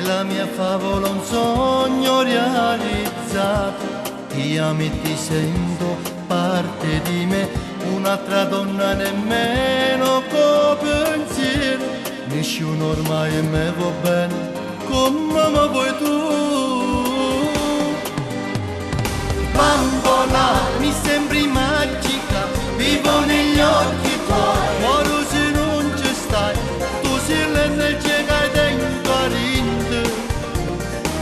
la mia favola un sogno realizzato. Ti amo e ti sento parte di me, un'altra donna nemmeno con pensiero. Nessuno ormai me va bene come mi vuoi tu. Bambola, mi sembri magica, vivo negli occhi tuoi. Muoro se non ci stai, tu sei l'energia che hai dentro a rinde.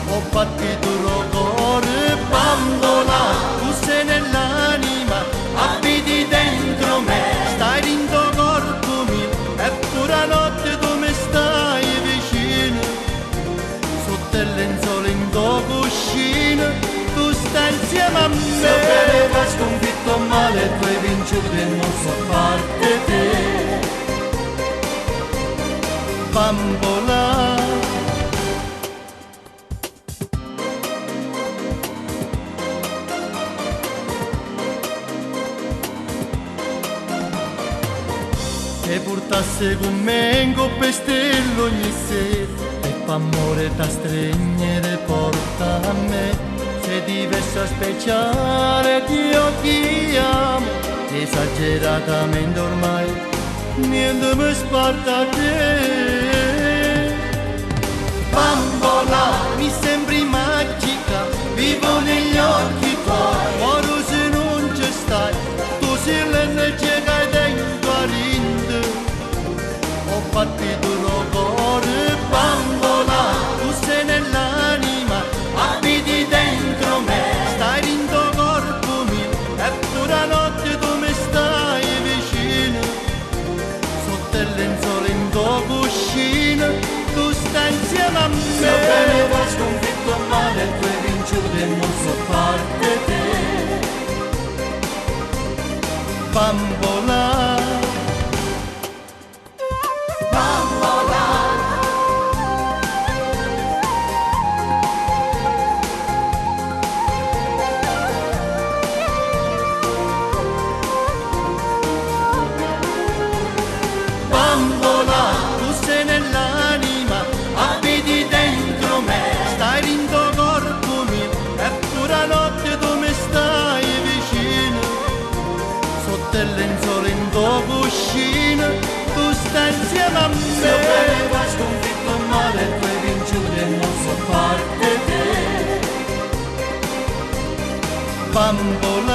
Ho partito il cuore, bambola, tu sei nell'anima, abiti dentro me, stai dentro il corpo mio, eppure a notte tu mi stai vicino. Sotto il lenzuolo in tua cuscina, tu stai insieme a me. Se aveva sconfitto male, tu hai vinto e non so parte te. Bambola, e portasse con me in coppe stelle ogni sera, e f'amore da stregnere porta a me. Sei diversa speciale, ti amo, esageratamente ormai, niente mi sparta a te. Bambola, mi sembri magica, vivo negli occhi tuoi. Muoro se non ci stai, tu sei l'energia che hai dentro a rinde. Ho partito il cuore, bambola, tu sei nell'anima, abiti dentro me, stai dentro il corpo mio, eppure a notte tu mi stai vicino. Sotto il lenzuolo in tua cuscina, tu stai insieme a me. Se bene va sconfitto male, tu hai vinto e non so parte te. Bambola, bambola, tu sei nell'anima, abiti dentro me, stai dentro il corpo mio, eppure a notte tu mi stai vicino. Sotto il lenzuolo in tua cuscina, tu stai insieme a me. Se aveva sconfitto male, tu hai vinto e non so parte te. Bambola,